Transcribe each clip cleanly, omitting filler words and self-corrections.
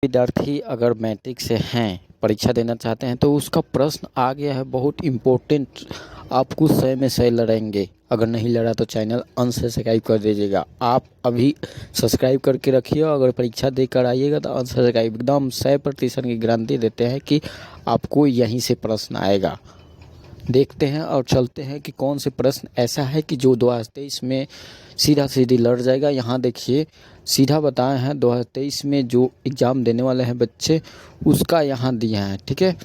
विद्यार्थी अगर मैट्रिक से हैं, परीक्षा देना चाहते हैं तो उसका प्रश्न आ गया है बहुत इम्पोर्टेंट। आपको 100 में 100 लड़ेंगे। अगर नहीं लड़ा तो चैनल अनसब्सक्राइब कर दीजिएगा। आप अभी सब्सक्राइब करके रखिए। अगर परीक्षा देकर आइएगा तो अनसब्सक्राइब एकदम 100% की गारंटी देते हैं कि आपको यहीं से प्रश्न आएगा। देखते हैं और चलते हैं कि कौन से प्रश्न ऐसा है कि जो 2023 में सीधा सीधी लड़ जाएगा। यहाँ देखिए सीधा बताए हैं 2023 में जो एग्ज़ाम देने वाले हैं बच्चे उसका यहाँ दिया है। ठीक है,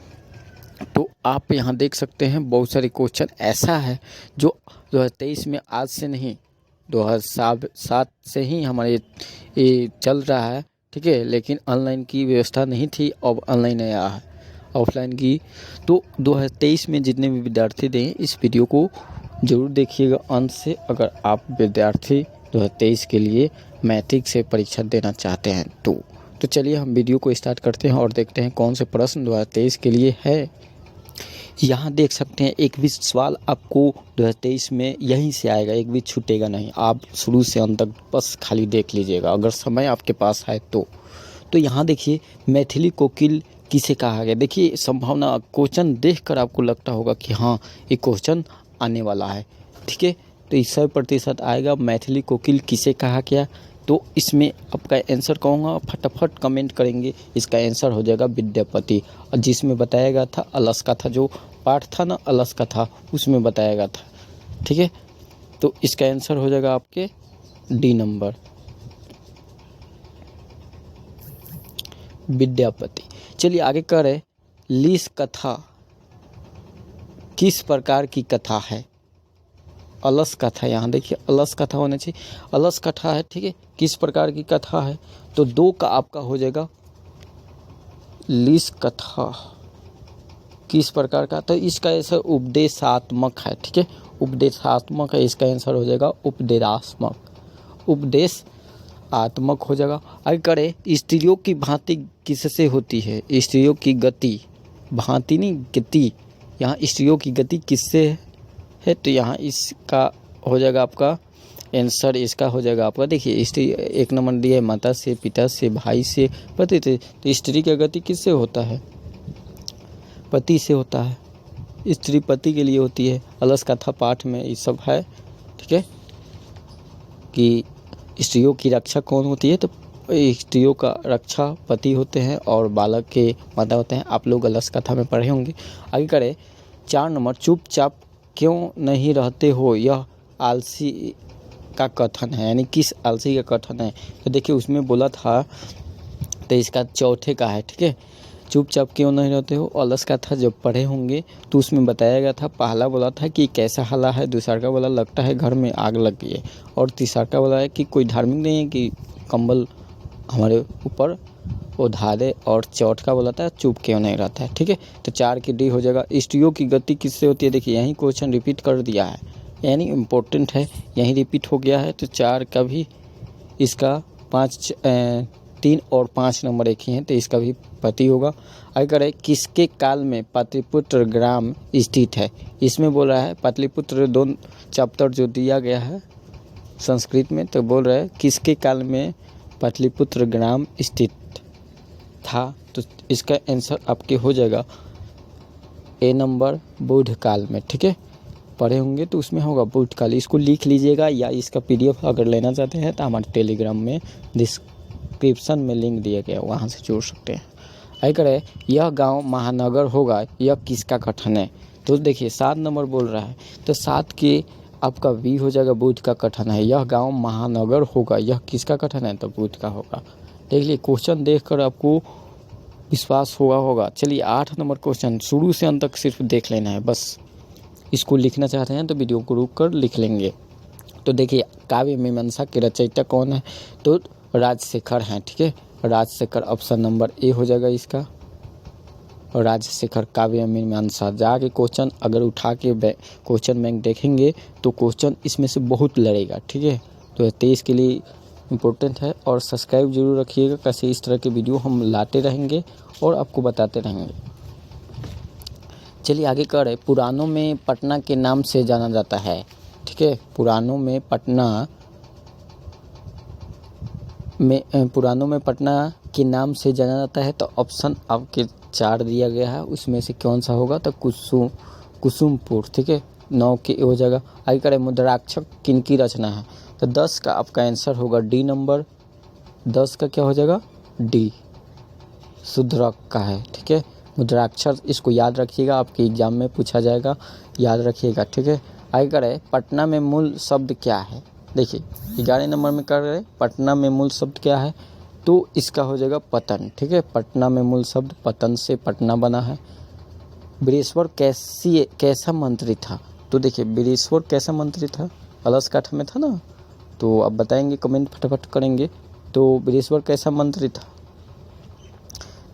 तो आप यहाँ देख सकते हैं बहुत सारे क्वेश्चन ऐसा है जो 2023 में आज से नहीं 2007 से ही हमारे ये चल रहा है। ठीक है, लेकिन ऑनलाइन की व्यवस्था नहीं थी, अब ऑनलाइन आया है ऑफलाइन की। तो 2023 में जितने भी विद्यार्थी दें इस वीडियो को ज़रूर देखिएगा अंत से। अगर आप विद्यार्थी 2023 के लिए मैट्रिक से परीक्षा देना चाहते हैं तो चलिए हम वीडियो को स्टार्ट करते हैं और देखते हैं कौन से प्रश्न 2023 के लिए है। यहाँ देख सकते हैं एक भी सवाल आपको 2023 में यहीं से आएगा, एक भी छूटेगा नहीं। आप शुरू से अंत तक बस खाली देख लीजिएगा अगर समय आपके पास है तो यहाँ देखिए मैथिली कोकिल किसे कहा गया। देखिए संभावना क्वेश्चन देखकर आपको लगता होगा कि हाँ ये क्वेश्चन आने वाला है। ठीक है, तो 100% आएगा मैथिली कोकिल किसे कहा गया। तो इसमें आपका आंसर कहूँगा फटाफट कमेंट करेंगे। इसका आंसर हो जाएगा विद्यापति। और जिसमें बताया गया था अलस का था, जो पाठ था ना अलस का था उसमें बताया गया था। ठीक है, तो इसका आंसर हो जाएगा आपके डी नंबर विद्यापति। चलिए आगे करें। लीस कथा किस प्रकार की कथा है? अलस कथा, यहाँ देखिए अलस कथा होना चाहिए, अलस कथा है। ठीक है, किस प्रकार की कथा है? तो 2 का आपका हो जाएगा लीस कथा किस प्रकार का, तो इसका आंसर उपदेशात्मक है। ठीक है, उपदेशात्मक है, इसका आंसर हो जाएगा उपदेश आत्मक हो जाएगा। आगे करें। स्त्रियों की भांति किससे होती है? स्त्रियों की गति, भांति नहीं गति, यहाँ स्त्रियों की गति किससे है? तो यहाँ इसका हो जाएगा आपका आंसर, इसका हो जाएगा आपका देखिए स्त्री 1 नंबर दिया है माता से, पिता से, भाई से, पति से। तो स्त्री की गति किससे होता है? पति से होता है। स्त्री पति के लिए होती है। अलस कथा पाठ में ये सब है। ठीक है, कि स्त्रियों की रक्षा कौन होती है? तो स्त्रियों का रक्षा पति होते हैं और बालक के माता होते हैं। आप लोग अलस कथा में पढ़े होंगे। आगे करें। 4 नंबर चुपचाप क्यों नहीं रहते हो, यह आलसी का कथन है, यानी किस आलसी का कथन है? तो देखिए उसमें बोला था, तो इसका चौथे का है। ठीक है, चुपचाप क्यों नहीं रहते हो, अलस का था जब पढ़े होंगे तो उसमें बताया गया था। पहला बोला था कि कैसा हाला है, दूसरा का बोला लगता है घर में आग लग गई है, और तीसरा का बोला है कि कोई धार्मिक नहीं है कि कंबल हमारे ऊपर उधारे, और चौथ का बोला था चुप क्यों नहीं रहता है। ठीक है, तो 4 की डी हो जाएगा। स्त्रियों की गति किससे होती है? देखिए यही क्वेश्चन रिपीट कर दिया है, यानी इम्पोर्टेंट है, यही रिपीट हो गया है। तो 4 का भी, इसका 3 और 5 नंबर एक ही हैं, तो इसका भी पति होगा। आगे करें। किसके काल में पाटलिपुत्र ग्राम स्थित है? इसमें बोल रहा है पाटलिपुत्र 2 चैप्टर जो दिया गया है संस्कृत में, तो बोल रहा है किसके काल में पाटलिपुत्र ग्राम स्थित था। तो इसका आंसर आपके हो जाएगा ए नंबर बुद्ध काल में। ठीक है, पढ़े होंगे तो उसमें होगा बुद्ध काल। इसको लिख लीजिएगा, या इसका PDF अगर लेना चाहते हैं तो हमारे टेलीग्राम में डिस्क्रिप्शन में लिंक दिया गया, वहाँ से जोड़ सकते हैं। आगे करें। यह गांव महानगर होगा, यह किसका कथन है? तो देखिए 7 नंबर बोल रहा है, तो 7 के आपका बी हो जाएगा बुद्ध का कथन है। यह गांव महानगर होगा, यह किसका कथन है? तो बुद्ध का होगा। देख लीजिए क्वेश्चन देखकर आपको विश्वास होगा। चलिए 8 नंबर क्वेश्चन, शुरू से अंत तक सिर्फ देख लेना है बस। इसको लिखना चाहते हैं तो वीडियो को रुक कर लिख लेंगे। तो देखिए काव्य मीमांसा के रचयिता कौन है? तो राजशेखर हैं। ठीक है, राजशेखर ऑप्शन नंबर ए हो जाएगा इसका। राजशेखर काव्य मीमांसा। जाके क्वेश्चन अगर उठा के क्वेश्चन बैंक देखेंगे तो क्वेश्चन इसमें से बहुत लड़ेगा। ठीक है, तो 23 के लिए इम्पोर्टेंट है। और सब्सक्राइब जरूर रखिएगा, कैसे इस तरह के वीडियो हम लाते रहेंगे और आपको बताते रहेंगे। चलिए आगे करें। पुराणों में पटना के नाम से जाना जाता है। ठीक है, पुराणों में पटना के नाम से जाना जाता है? तो ऑप्शन आपके 4 दिया गया है, उसमें से कौन सा होगा? तो कुसुमपुर, ठीक है, 9 की हो जाएगा। आगे करें मुद्राक्षर किनकी रचना है? तो 10 का आपका आंसर होगा डी नंबर। 10 का क्या हो जाएगा? डी, शुद्रक का है, ठीक है। मुद्राक्षर, इसको याद रखिएगा, आपके एग्जाम में पूछा जाएगा, याद रखिएगा, ठीक है। आगे करें पटना में मूल शब्द क्या है? देखिए 11 नंबर में कर रहे पटना में मूल शब्द क्या है? तो इसका हो जाएगा पतन, ठीक है। पटना में मूल शब्द पतन से पटना बना है। बिरेश्वर कैसा मंत्री था? तो देखिए बिरेश्वर कैसा मंत्री था? अलसकाठ में था ना, तो अब बताएंगे, कमेंट फटाफट करेंगे। तो बिरेश्वर कैसा मंत्री था?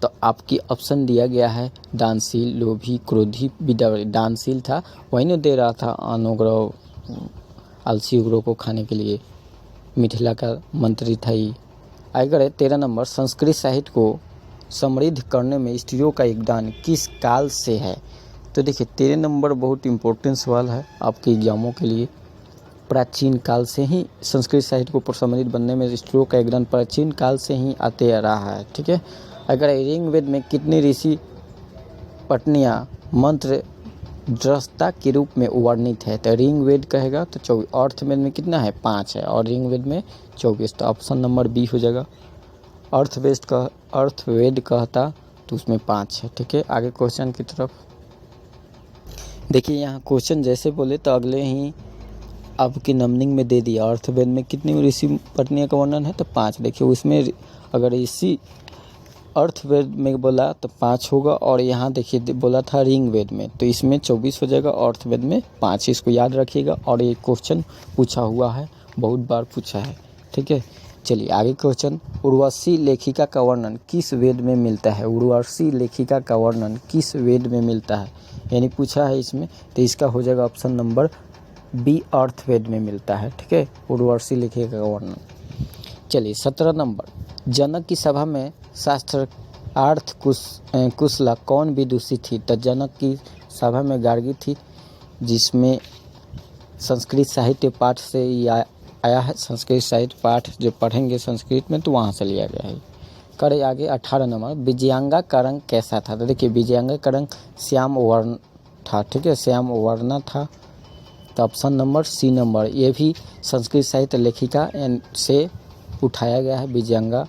तो आपकी ऑप्शन दिया गया है दानशील, लोभी, क्रोधी, विद्यावरी। दानशील था, वही ने दे रहा था अनुग्रह, आलसी उग्रों को खाने के लिए। मिथिला का मंत्री था ही। अगर 13 नंबर संस्कृत साहित्य को समृद्ध करने में स्त्रियों का योगदान किस काल से है? तो देखिए 13 नंबर बहुत इंपॉर्टेंट सवाल है आपके एग्जामों के लिए। प्राचीन काल से ही संस्कृत साहित्य को समृद्ध बनने में स्त्रियों का योगदान प्राचीन काल से ही आते आ रहा है, ठीक है। अगर ऋग्वेद में कितनी ऋषि पत्नियां मंत्र दृष्टा के रूप में वर्णित है? तो ऋग्वेद कहेगा तो 24, अर्थवेद में कितना है? 5 है, और ऋग्वेद में 24। तो ऑप्शन नंबर बी हो जाएगा। अर्थवेद कहता तो उसमें 5 है, ठीक है। आगे क्वेश्चन की तरफ देखिए, यहाँ क्वेश्चन जैसे बोले तो अगले ही आपकी नंबरिंग में दे दिया। अर्थवेद में कितनी ऋषि पत्नियों का वर्णन है? तो 5। देखिए उसमें अगर ऋषि अर्थवेद में बोला तो 5 होगा, और यहाँ देखिए बोला था ऋग्वेद में, तो इसमें 24 हो जाएगा, अर्थवेद में 5। इसको याद रखिएगा, और ये क्वेश्चन पूछा हुआ है, बहुत बार पूछा है, ठीक है। चलिए आगे क्वेश्चन, उर्वशी लेखिका का वर्णन किस वेद में मिलता है? उर्वशी लेखिका का वर्णन किस वेद में मिलता है, यानी पूछा है इसमें, तो इसका हो जाएगा ऑप्शन नंबर बी, अर्थवेद में मिलता है, ठीक है, उर्वशी लेखिका का वर्णन। चलिए 17 नंबर, जनक की सभा में शास्त्रार्थ कुशला कौन विदुषी थी? तो जनक की सभा में गार्गी थी, जिसमें संस्कृत साहित्य पाठ से आया है। संस्कृत साहित्य पाठ जो पढ़ेंगे संस्कृत में तो वहाँ से लिया गया है। करे आगे 18 नंबर, विजयांगा का रंग कैसा था? तो देखिए विजयांगा का रंग श्याम वर्ण था, ठीक है, श्याम वर्ण था। तो ऑप्शन नंबर सी नंबर, ये भी संस्कृत साहित्य लेखिका से उठाया गया है। विजयांगा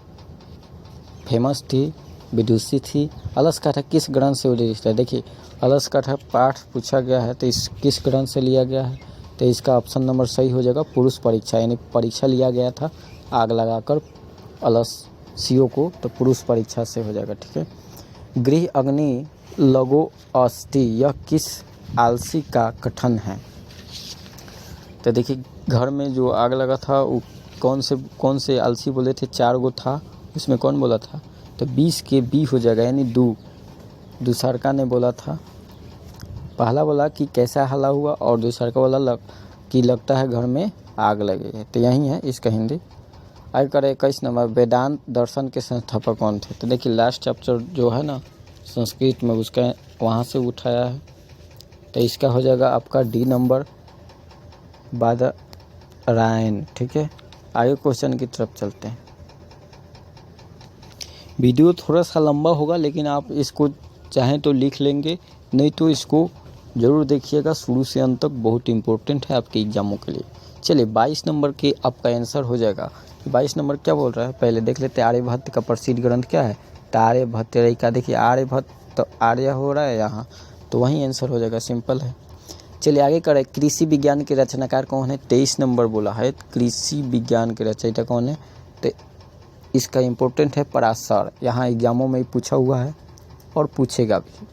फेमस थी, विदुषी थी। अलसकाठा किस ग्रंथ से उल्लेखित है? देखिए अलसकाठा पाठ पूछा गया है, तो इस किस ग्रंथ से लिया गया है? तो इसका ऑप्शन नंबर सही हो जाएगा पुरुष परीक्षा, यानी परीक्षा लिया गया था आग लगाकर अलसियों को, तो पुरुष परीक्षा से हो जाएगा, ठीक है। गृह अग्नि लघु अस्थि, यह किस आलसी का कथन है? तो देखिए घर में जो आग लगा था वो कौन से आलसी बोले थे? 4 गो था, उसमें कौन बोला था? तो 20 के बी हो जाएगा, यानी दूसरका ने बोला था। पहला बोला कि कैसा हला हुआ, और दूसरका बोला कि लगता है घर में आग लगी है। तो यही है इसका हिंदी। आगे करें 21 नंबर, वेदांत दर्शन के संस्थापक कौन थे? तो देखिए लास्ट चैप्टर जो है ना संस्कृत में, उसका वहाँ से उठाया है, तो इसका हो जाएगा आपका डी नंबर, बादरायण, ठीक है। आगे क्वेश्चन की तरफ चलते हैं। वीडियो थोड़ा सा लंबा होगा, लेकिन आप इसको चाहें तो लिख लेंगे, नहीं तो इसको ज़रूर देखिएगा शुरू से अंत तक, बहुत इंपॉर्टेंट है आपके एग्जामों के लिए। चलिए 22 नंबर के आपका आंसर हो जाएगा। 22 नंबर क्या बोल रहा है पहले देख लेते हैं। आर्यभट्ट का प्रसिद्ध ग्रंथ क्या है? तो आर्यभट्ट का, देखिए आर्यभट्ट तो आर्य हो रहा है यहाँ, तो वही आंसर हो जाएगा, सिंपल है। चलिए आगे करें, कृषि विज्ञान के रचनाकार कौन है? 23 नंबर बोला है, कृषि विज्ञान के रचयिता कौन है? तो इसका इम्पोर्टेंट है पराशर, यहाँ एग्जामों में पूछा हुआ है और पूछेगा भी।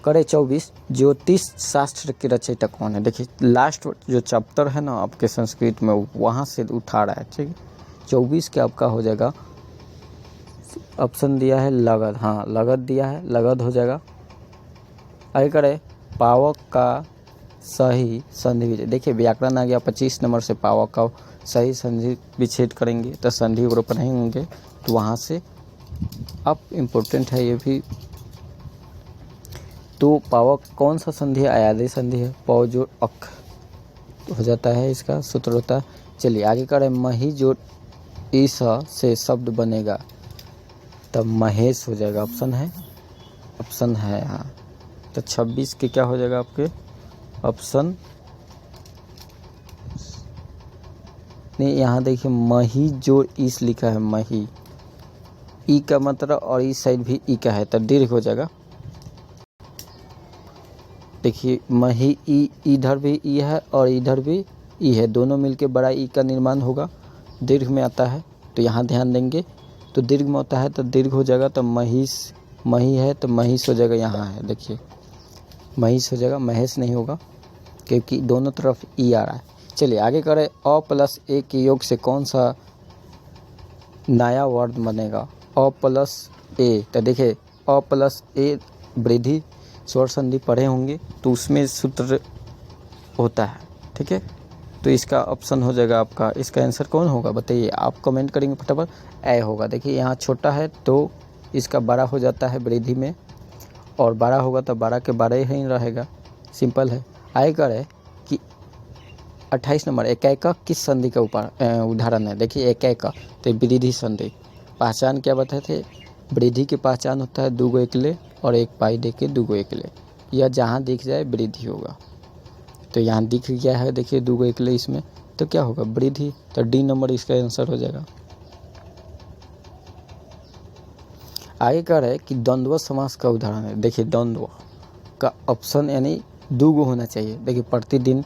करे 24, ज्योतिष शास्त्र के रचयिता कौन है? देखिए लास्ट जो चैप्टर है ना आपके संस्कृत में, वहाँ से उठा रहा है, ठीक है। 24 के आपका हो जाएगा, ऑप्शन दिया है लगध, हाँ लगध दिया है, लगध हो जाएगा। आगे करे, पावक का सही संधि विच्छेद। देखिए व्याकरण आ गया 25 नंबर से, पावक का सही संधि विच्छेद करेंगे तो संधि ग्रुप नहीं होंगे, तो वहाँ से अब इम्पोर्टेंट है ये भी। तो पावक कौन सा संधि है? अयादि संधि है, पौ जोड़ अक हो जाता है, इसका सूत्र होता है। चलिए आगे करें, मही जोड़ ईस से शब्द बनेगा तब महेश हो जाएगा। ऑप्शन है हाँ। तो 26 के क्या हो जाएगा आपके ऑप्शन नहीं, यहाँ देखिए मही जोड़ ईस लिखा है, मही ई का मतलब और इस साइड भी ई का है तो दीर्घ हो जाएगा। देखिए मही ई, इधर भी ई है और इधर भी ई है, दोनों मिलके बड़ा ई का निर्माण होगा, दीर्घ में आता है। तो यहाँ ध्यान देंगे तो दीर्घ में होता है तो दीर्घ हो जाएगा। तो महिष, मही है तो महिष हो जाएगा, यहाँ है देखिए महिष हो जाएगा, महेश नहीं होगा क्योंकि दोनों तरफ ई आ रहा है। चलिए आगे करें। अ प्लस ए के योग से कौन सा नया वर्ड बनेगा? अ प्लस ए, तो देखिए अ प्लस ए वृद्धि स्वर संधि पढ़े होंगे तो उसमें सूत्र होता है, ठीक है। तो इसका ऑप्शन हो जाएगा आपका, इसका आंसर कौन होगा बताइए, आप कमेंट करेंगे फटाफट। ए होगा। देखिए यहाँ छोटा है तो इसका बड़ा हो जाता है वृद्धि में, और बड़ा होगा तो 12 के 12 ही रहेगा, सिंपल है। आगे करे कि 28 नंबर एकैका किस संधि का उदाहरण है? देखिए एकैका तो वृद्धि संधि। पहचान क्या बताए थे? वृद्धि की पहचान होता है 2 एकले और 1 पाई दे के 2 एकले, यह जहाँ दिख जाए वृद्धि होगा। तो यहाँ दिख गया है देखिए 2 एकले इसमें, तो क्या होगा वृद्धि। तो डी नंबर इसका आंसर हो जाएगा। आगे कह रहे हैं कि द्वंद्व समास का उदाहरण है। देखिए द्वंद्व का ऑप्शन यानी 2 होना चाहिए। देखिए प्रतिदिन,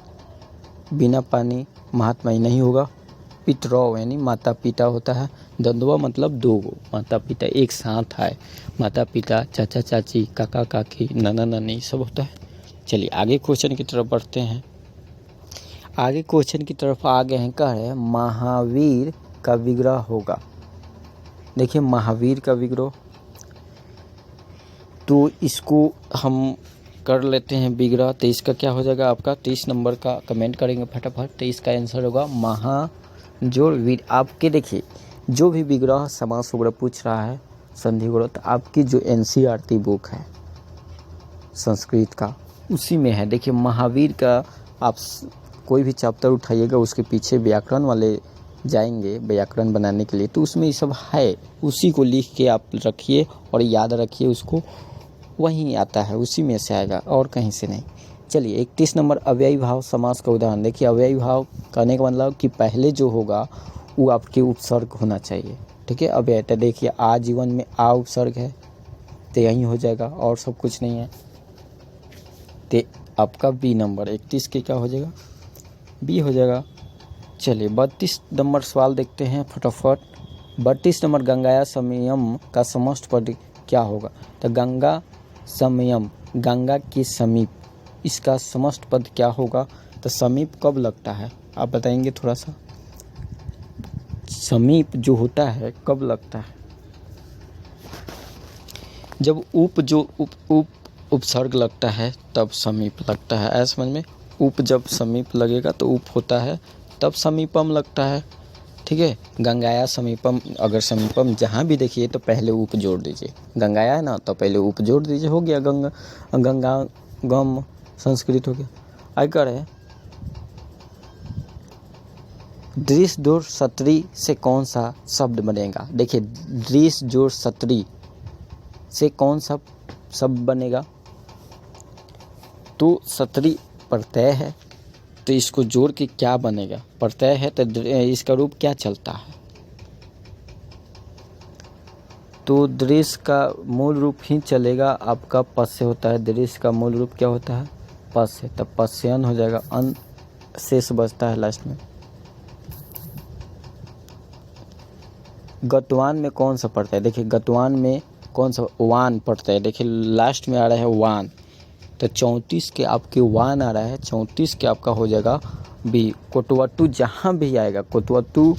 बिना पानी, महात्मा ही नहीं होगा, पितरौ यानी माता पिता होता है। द्वंद्व मतलब 2 माता पिता एक साथ आए, माता पिता, चाचा चाची, काका काकी, नाना नानी सब होता है। चलिए आगे क्वेश्चन की तरफ बढ़ते हैं। आगे क्वेश्चन की तरफ आ गए हैं, कह रहे हैं महावीर का विग्रह होगा। देखिए महावीर का विग्रह, तो इसको हम कर लेते हैं विग्रह। तो इसका क्या हो जाएगा आपका 30 नंबर का, कमेंट करेंगे फटाफट। तो इसका आंसर होगा महा जोड़ वीर। आपके देखिए जो भी विग्रह समास वगैरह पूछ रहा है संधि वगैरह, तो आपकी जो NCERT बुक है संस्कृत का उसी में है। देखिए महावीर का आप कोई भी चैप्टर उठाइएगा उसके पीछे व्याकरण वाले जाएंगे व्याकरण बनाने के लिए, तो उसमें ये सब है, उसी को लिख के आप रखिए और याद रखिए, उसको वहीं आता है, उसी में से आएगा और कहीं से नहीं। चलिए 31 नंबर अव्ययी भाव समास का उदाहरण। देखिए अव्ययी भाव कहने का मतलब कि पहले जो होगा वो आपके उपसर्ग होना चाहिए, ठीक है। अव्यय तो देखिए आजीवन में आ उपसर्ग है तो यहीं हो जाएगा और सब कुछ नहीं है। तो आपका बी नंबर 31 के क्या हो जाएगा, बी हो जाएगा। चलिए 32 नंबर सवाल देखते हैं फटाफट। 32 नंबर गंगाया समयम का समस्त पद क्या होगा? तो गंगा समयम, गंगा के समीप, इसका समस्त पद क्या होगा? तो समीप कब लगता है आप बताएंगे थोड़ा सा, समीप जो होता है कब लगता है? जब उपसर्ग लगता है तब समीप लगता है, ऐसा समझ में। उप जब समीप लगेगा तो उप होता है तब समीपम लगता है, ठीक है। गंगाया समीपम, अगर समीपम जहाँ भी देखिए तो पहले उप जोड़ दीजिए। गंगाया है ना तो पहले उप जोड़ दीजिए, हो गया गंगा गम संस्कृत हो गया। आगे कह रहे हैं दृश्य जोड़ सत्री से कौन सा शब्द बनेगा? देखिए दृश्य जोड़ सत्री से कौन सा शब्द बनेगा? तो सत्री प्रत्यय है तो इसको जोड़ के क्या बनेगा? प्रत्यय है तो इसका रूप क्या चलता है? तो दृश्य का मूल रूप ही चलेगा आपका पश्य होता है। दृश्य का मूल रूप क्या होता है? पश्य, तब पश्यन हो जाएगा, अन शेष बचता है लास्ट में। गतवान में कौन सा पड़ता है? देखिए गतवान में कौन सा वान पड़ता है? देखिए लास्ट में आ रहा है वान, तो 34 के आपके वान आ रहा है, 34 के आपका हो जाएगा बी। कोटवत्तु जहाँ भी आएगा कोटवत्तु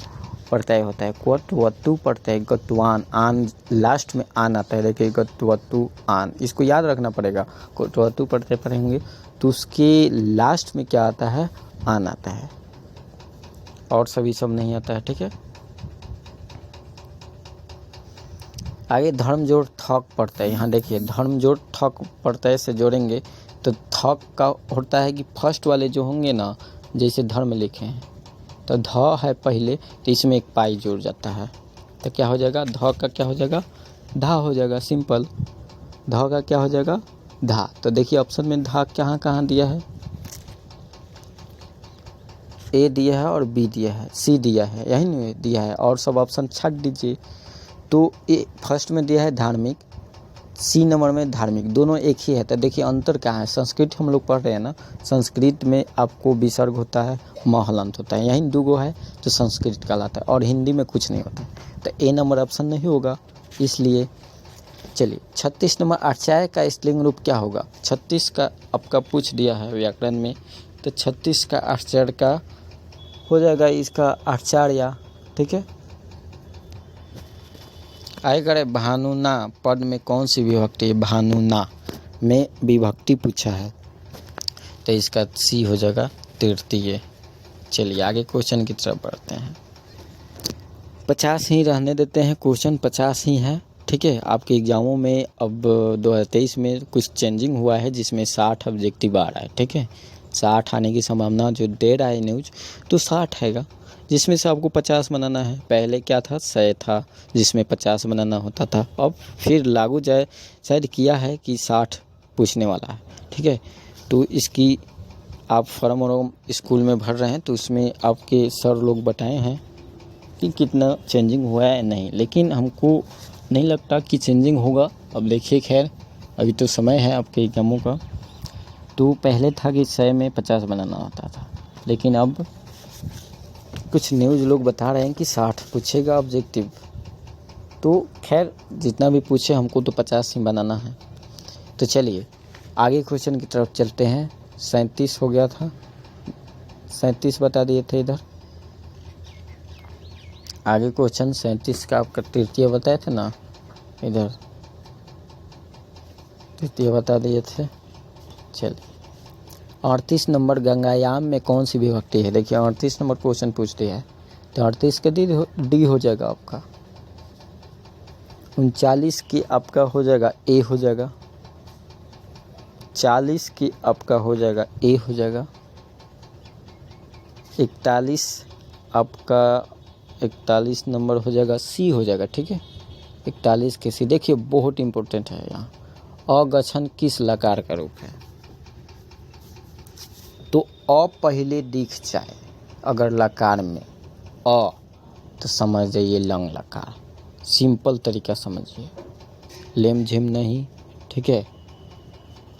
प्रत्यय होता है, कोटवत्तु प्रत्यय, गतवान आन लास्ट में आन आता है। देखिए गतवत्तु आन, इसको याद रखना पड़ेगा। कोटवत्तु प्रत्यय पढ़ेंगे तो उसके लास्ट में क्या आता है? आन आता है, और सभी सब नहीं आता है, ठीक है। आगे धर्म जोड़ थक पड़ता है। यहाँ देखिए धर्म जोड़ थक प्रत्यय से जोड़ेंगे तो थक का होता है कि फर्स्ट वाले जो होंगे ना, जैसे धर्म लिखे हैं तो ध है पहले, तो इसमें एक पाई जुड़ जाता है, तो क्या हो जाएगा, ध का क्या हो जाएगा, धा हो जाएगा। सिंपल, ध का क्या हो जाएगा, धा। तो देखिए ऑप्शन में धा कहाँ कहाँ दिया है, ए दिया है और बी दिया है, सी दिया है, यही नहीं दिया है, और सब ऑप्शन छाट दीजिए। तो ए फर्स्ट में दिया है धार्मिक, सी नंबर में धार्मिक, दोनों एक ही है। तो देखिए अंतर क्या है, संस्कृत हम लोग पढ़ रहे हैं ना, संस्कृत में आपको विसर्ग होता है, म हलंत होता है, यही दूगो है तो संस्कृत कहलाता है, और हिंदी में कुछ नहीं होता है। तो ए नंबर ऑप्शन नहीं होगा, इसलिए चलिए 36 नंबर आचार्य का स्त्रीलिंग रूप क्या होगा। 36 का आपका पूछ दिया है व्याकरण में, तो 36 का आचार्य का हो जाएगा इसका आचार्य। ठीक है, आगे करें भानुना पद में कौन सी विभक्ति है, भानुना में विभक्ति पूछा है, तो इसका सी हो जाएगा तृतीय। चलिए आगे क्वेश्चन की तरफ बढ़ते हैं। 50 ही रहने देते हैं, क्वेश्चन 50 ही है। ठीक है, आपके एग्जामों में अब 2023 में कुछ चेंजिंग हुआ है, जिसमें 60 ऑब्जेक्टिव आ रहा है। ठीक है, 60 आने की संभावना जो दे रहा है न्यूज, तो 60 हैगा, जिसमें से आपको 50 बनाना है। पहले क्या था, 100 था जिसमें 50 बनाना होता था, अब फिर लागू जाए शायद किया है कि 60 पूछने वाला है। ठीक है, तो इसकी आप फॉर्म और स्कूल में भर रहे हैं, तो उसमें आपके सर लोग बताए हैं कि कितना चेंजिंग हुआ है नहीं, लेकिन हमको नहीं लगता कि चेंजिंग होगा। अब देखिए, खैर अभी तो समय है आपके एग्जामों का। तो पहले था कि 100 में 50 बनाना होता था, लेकिन अब कुछ न्यूज़ लोग बता रहे हैं कि 60 पूछेगा ऑब्जेक्टिव। तो खैर जितना भी पूछे, हमको तो 50 ही बनाना है। तो चलिए आगे क्वेश्चन की तरफ चलते हैं। 37 हो गया था, 37 बता दिए थे इधर। आगे क्वेश्चन 37 का आपका तृतीय बताए थे ना, इधर तृतीय बता दिए थे। चलिए 38 नंबर गंगायाम में कौन सी विभक्ति है। देखिए 38 नंबर क्वेश्चन पूछते हैं, तो 38 का डी हो जाएगा आपका। 39 की आपका हो जाएगा ए हो जाएगा, 40 की आपका हो जाएगा ए हो जाएगा, 41 आपका 41 नंबर हो जाएगा सी हो जाएगा। ठीक है, 41 के सी। देखिए बहुत इंपॉर्टेंट है यहाँ, अगछन किस लकार का रूप है। तो अ पहले दिख जाए अगर लकार में अ, तो समझ जाइए लंग लकार। सिंपल तरीका समझिए, लेम झेम नहीं। ठीक है,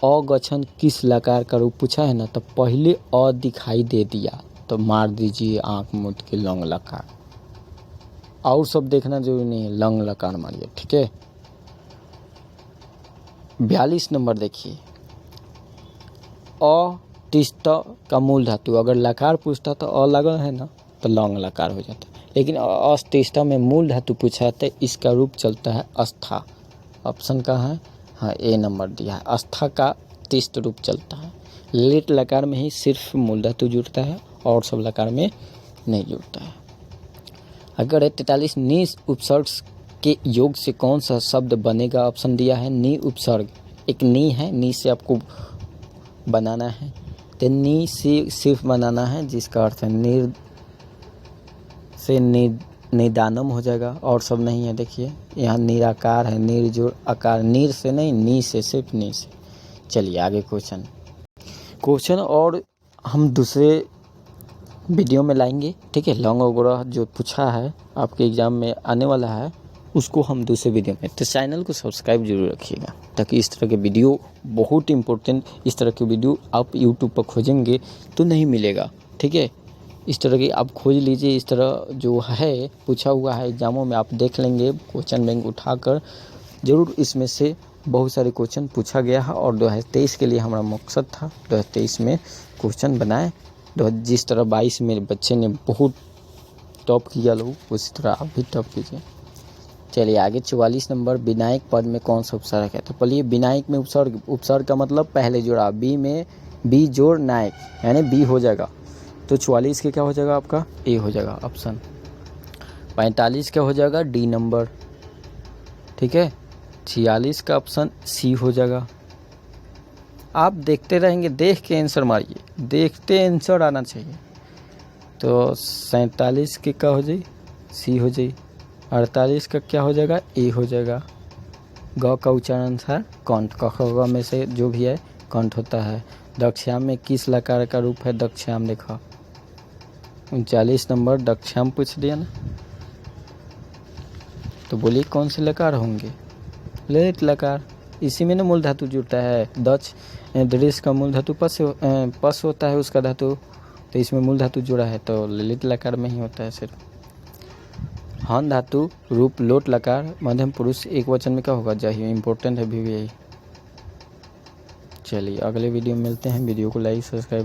अगछन किस लकार का रूप पूछा है ना, तो पहले अ दिखाई दे दिया तो मार दीजिए आंख मूंद के लंग लकार, और सब देखना जरूरी नहीं है, लंग लकार मारिए। ठीक है, 42 नंबर देखिए, अतिष्ठ का मूल धातु, अगर लकार पूछता तो अ लगा है ना, तो लंग लकार हो जाता, लेकिन अस्तिष्ठ में मूल धातु पूछा है तो इसका रूप चलता है अस्था। ऑप्शन कहाँ है, हाँ ए नंबर दिया है, अस्था का तिष्ठ रूप चलता है। लेट लकार में ही सिर्फ मूल धातु जुड़ता है और सब लकार में नहीं जुड़ता है। अगर है 43 नी उपसर्ग के योग से कौन सा शब्द बनेगा। ऑप्शन दिया है नी उपसर्ग, एक नी है, नी से आपको बनाना है, तो नी से सिर्फ बनाना है, जिसका अर्थ है निर से निदानम हो जाएगा, और सब नहीं है। देखिए यहाँ निराकार है, निर्जोड़ आकार, नीर से नहीं, नी से, सिर्फ नी से। चलिए आगे क्वेश्चन और हम दूसरे वीडियो में लाएंगे। ठीक है, लौंग वगैरह जो पूछा है आपके एग्ज़ाम में आने वाला है, उसको हम दूसरे वीडियो में, तो चैनल को सब्सक्राइब जरूर रखिएगा, ताकि इस तरह के वीडियो बहुत इंपॉर्टेंट, इस तरह के वीडियो आप यूट्यूब पर खोजेंगे तो नहीं मिलेगा। ठीक है, इस तरह की आप खोज लीजिए, इस तरह जो है पूछा हुआ है एग्जामों में, आप देख लेंगे क्वेश्चन बैंक उठाकर, ज़रूर इसमें से बहुत सारे क्वेश्चन पूछा गया है। और 2023 के लिए हमारा मकसद था 2023 में क्वेश्चन बनाए, जिस तरह 22 में बच्चे ने बहुत टॉप किया लोग, उसी तरह आप भी टॉप कीजिए। चलिए आगे 44 नंबर विनायक पद में कौन सा उपसर्ग है। तो पहले विनायक में उपसर्ग का मतलब पहले जोड़ा, बी में बी जोड़ नायक, यानी बी हो जाएगा। तो 44 के क्या हो जाएगा आपका ए हो जाएगा ऑप्शन। 45 का हो जाएगा डी नंबर। ठीक है, 46 का ऑप्शन सी हो जाएगा। आप देखते रहेंगे, देख के आंसर मारिए, देखते आंसर आना चाहिए। तो 47 के क्या हो जाए, सी हो जाए। 48 का क्या हो जाएगा, ए हो जाएगा। ग का उच्चारण था कंठ, क ख ग में से जो भी है कंठ होता है। दक्षयाम में किस लकार का रूप है दक्षयाम, देखो 39 नंबर दक्षयाम पूछ दिया ना। तो बोलिए कौन से लकार होंगे, ललित लकार। इसी में ना मूल धातु जुड़ता है। दक्ष दृश्य का मूल धातु पस होता है उसका धातु, तो इसमें मूल धातु जुड़ा है तो ललित लकार में ही होता है सिर्फ। हन धातु रूप लोट लकार मध्यम पुरुष एक वचन में क्या होगा, जाही। इंपॉर्टेंट है भी यही। चलिए अगले वीडियो में मिलते हैं। वीडियो को लाइक सब्सक्राइब